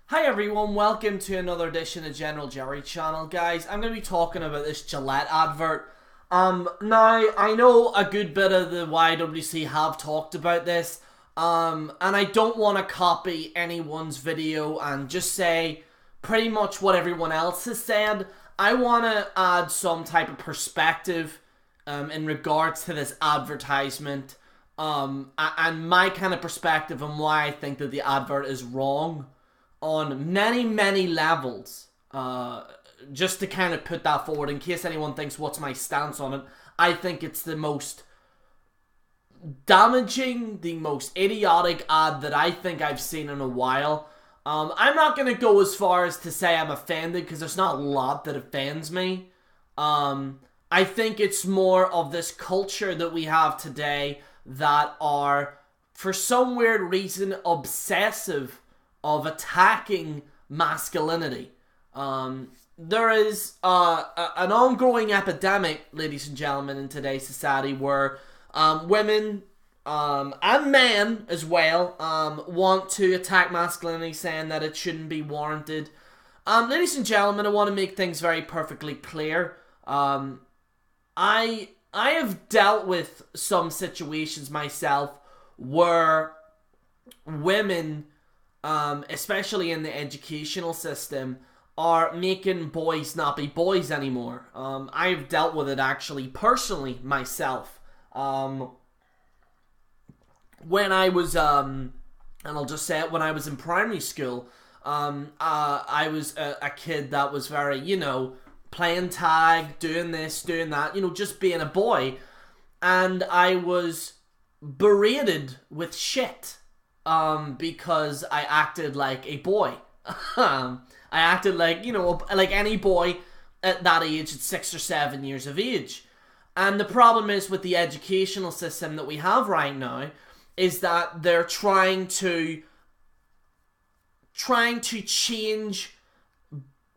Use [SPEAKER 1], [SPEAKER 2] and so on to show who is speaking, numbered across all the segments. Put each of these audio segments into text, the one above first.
[SPEAKER 1] Hi everyone, welcome to another edition of General Jerry channel. Guys, I'm going to be talking about this Gillette advert. Now, I know a good bit of the YWC have talked about this, and I don't want to copy anyone's video and just say pretty much what everyone else has said. I want to add some type of perspective in regards to this advertisement, and my kind of perspective on why I think that the advert is wrong on many levels. Just to kind of put that forward in case anyone thinks what's my stance on it, I think it's the most damaging, the most idiotic ad that I think I've seen in a while. I'm not going to go as far as to say I'm offended, because there's not a lot that offends me. I think it's more of this culture that we have today that are, for some weird reason, obsessive of attacking masculinity. There is an ongoing epidemic, ladies and gentlemen, in today's society where women and men as well want to attack masculinity, saying that it shouldn't be warranted. Ladies and gentlemen, I want to make things very perfectly clear. I have dealt with some situations myself where women, especially in the educational system, are making boys not be boys anymore. I've dealt with it actually personally myself. When I was, and I'll just say it, when I was in primary school, I was a kid that was very, playing tag, doing this, doing that, just being a boy. And I was berated with shit. Because I acted like a boy. I acted like, like any boy at that age, at 6 or 7 years of age. And the problem is with the educational system that we have right now, is that they're trying to change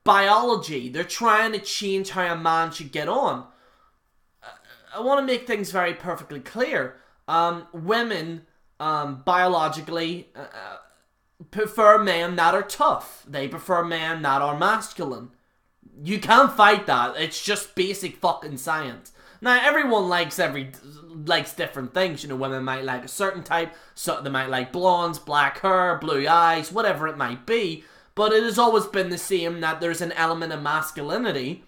[SPEAKER 1] biology. They're trying to change how a man should get on. I want to make things very perfectly clear. Women biologically prefer men that are tough. They prefer men that are masculine. You can't fight that. It's just basic fucking science. Now, everyone likes different things. Women might like a certain type. So they might like blondes, black hair, blue eyes, whatever it might be. But it has always been the same, that there's an element of masculinity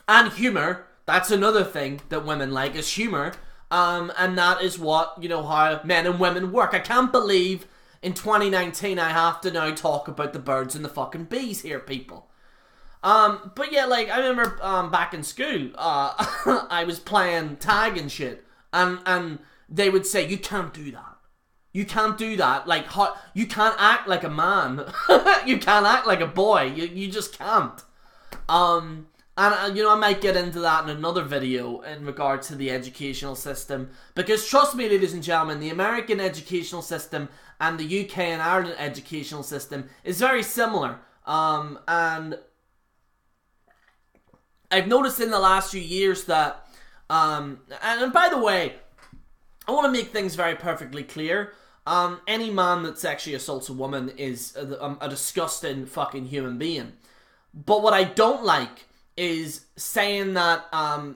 [SPEAKER 1] and humor. That's another thing that women like, is humor. And that is what, how men and women work. I can't believe in 2019 I have to now talk about the birds and the fucking bees here, people. But yeah, I remember, back in school, I was playing tag and shit, and they would say, you can't do that. You can't do that. You can't act like a man. You can't act like a boy. You just can't. And, I might get into that in another video in regard to the educational system. Because trust me, ladies and gentlemen, the American educational system and the UK and Ireland educational system is very similar. And I've noticed in the last few years that, and by the way, I want to make things very perfectly clear. Any man that sexually assaults a woman is a disgusting fucking human being. But what I don't like is saying that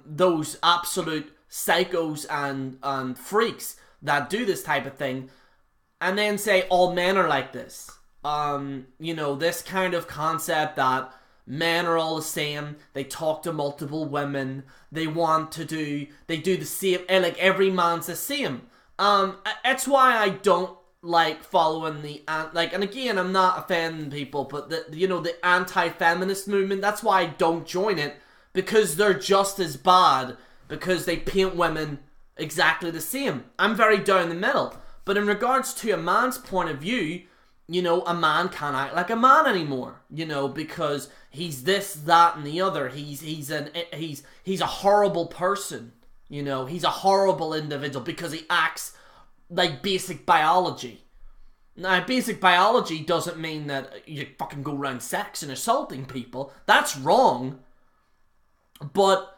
[SPEAKER 1] those absolute psychos and freaks that do this type of thing, and then say all men are like this. This kind of concept that men are all the same, they talk to multiple women, they do the same, like every man's the same. That's why I don't like following the, and again, I'm not offending people, but the anti-feminist movement, that's why I don't join it, because they're just as bad, because they paint women exactly the same. I'm very down the middle. But in regards to a man's point of view, a man can't act like a man anymore, because he's this, that, and the other. He's a horrible person, he's a horrible individual because he acts like basic biology. Now, basic biology doesn't mean that you fucking go around sex and assaulting people. That's wrong. But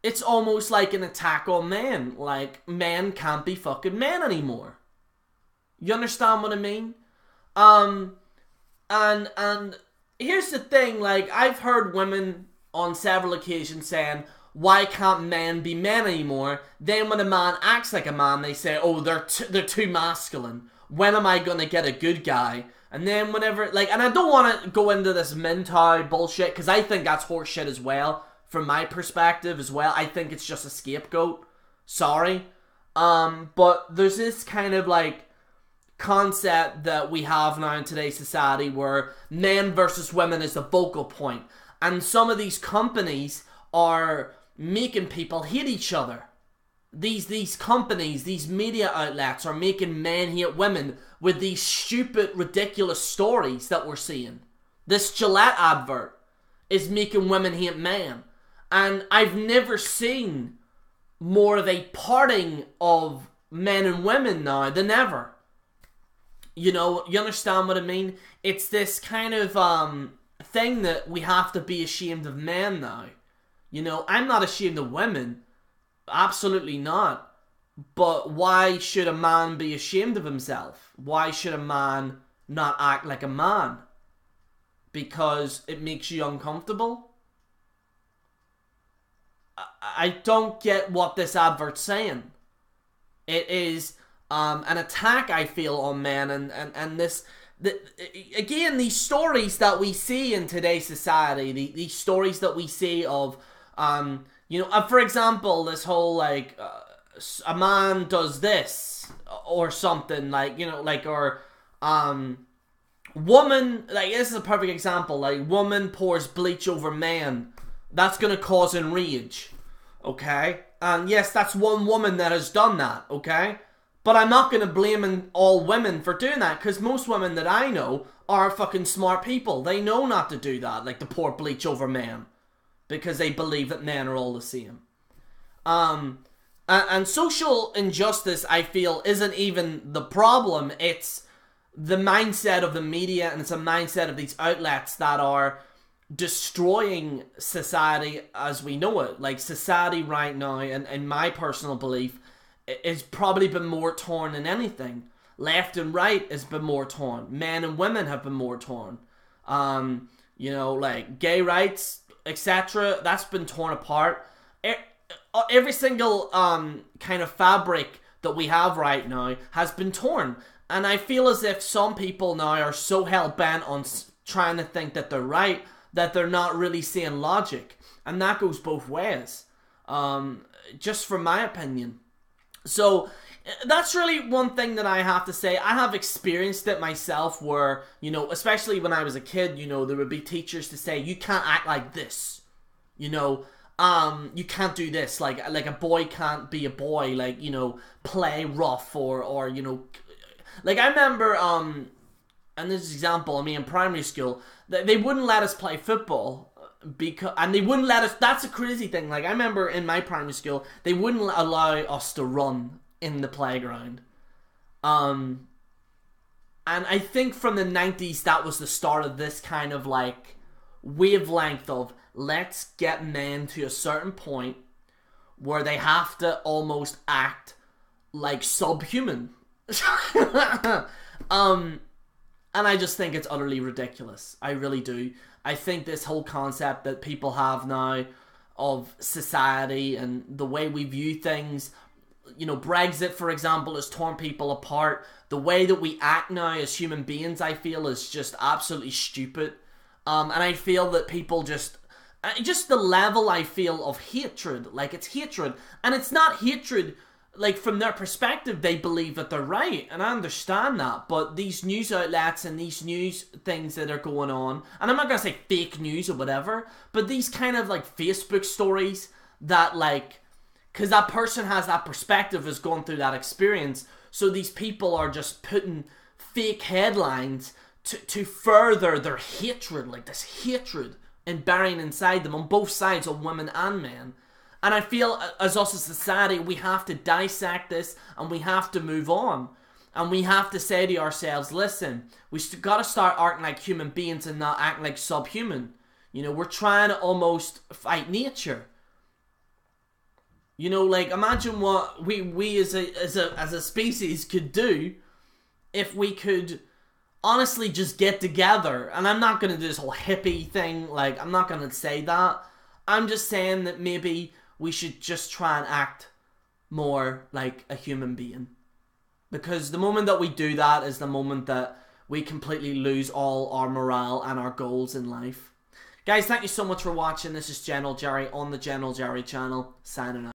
[SPEAKER 1] it's almost like an attack on men. Like, men can't be fucking men anymore. You understand what I mean? And here's the thing, like, I've heard women on several occasions saying, why can't men be men anymore? Then when a man acts like a man, they say, oh, they're too masculine. When am I gonna get a good guy? And then whenever, like, and I don't want to go into this mental bullshit, because I think that's horseshit as well, from my perspective as well. I think it's just a scapegoat. Sorry. But there's this kind of, like, concept that we have now in today's society where men versus women is the focal point. And some of these companies are making people hate each other. These companies, these media outlets are making men hate women with these stupid, ridiculous stories that we're seeing. This Gillette advert is making women hate men. And I've never seen more of a parting of men and women now than ever. You know, you understand what I mean? It's this kind of thing that we have to be ashamed of men now. You know, I'm not ashamed of women. Absolutely not. But why should a man be ashamed of himself? Why should a man not act like a man? Because it makes you uncomfortable? I don't get what this advert's saying. It is an attack, I feel, on men, and this... again, these stories that we see in today's society, these stories that we see of... you know, for example, this whole, like, a man does this, or something, like, you know, like, or, woman, like, this is a perfect example, like, woman pours bleach over man, that's gonna cause enrage, okay? And yes, that's one woman that has done that, okay? But I'm not gonna blame all women for doing that, because most women that I know are fucking smart people. They know not to do that, like to pour bleach over men, because they believe that men are all the same. And social injustice, I feel, isn't even the problem. It's the mindset of the media, and it's a mindset of these outlets that are destroying society as we know it. Like, society right now, and in my personal belief, has probably been more torn than anything. Left and right has been more torn. Men and women have been more torn. You know, like, gay rights, etc., that's been torn apart. Every single kind of fabric that we have right now has been torn. And I feel as if some people now are so hell-bent on trying to think that they're right, that they're not really seeing logic. And that goes both ways. Just from my opinion. So, that's really one thing that I have to say. I have experienced it myself where, you know, especially when I was a kid, you know, there would be teachers to say, you can't act like this. You know, you can't do this. Like a boy can't be a boy, like, you know, play rough or, you know, like I remember, and this is an example, I mean, in primary school, they wouldn't let us play football. And they wouldn't let us, that's a crazy thing, like I remember in my primary school, they wouldn't allow us to run in the playground. And I think from the 90s that was the start of this kind of like wavelength of let's get men to a certain point where they have to almost act like subhuman. And I just think it's utterly ridiculous. I really do. I think this whole concept that people have now of society and the way we view things, you know, Brexit, for example, has torn people apart. The way that we act now as human beings, I feel, is just absolutely stupid. And I feel that people just the level, I feel, of hatred, like it's hatred. And it's not hatred, like from their perspective, they believe that they're right. And I understand that. But these news outlets and these news things that are going on, and I'm not going to say fake news or whatever, but these kind of like Facebook stories that like, because that person has that perspective, has gone through that experience. So these people are just putting fake headlines to further their hatred, like this hatred, and burying inside them on both sides of women and men. And I feel as us as a society, we have to dissect this and we have to move on. And we have to say to ourselves, listen, we got to start acting like human beings and not acting like subhuman. You know, we're trying to almost fight nature. You know, like imagine what we as a species could do if we could honestly just get together. And I'm not going to do this whole hippie thing. Like, I'm not going to say that. I'm just saying that maybe we should just try and act more like a human being. Because the moment that we do that is the moment that we completely lose all our morale and our goals in life. Guys, thank you so much for watching. This is General Jerry on the General Jerry channel, signing out.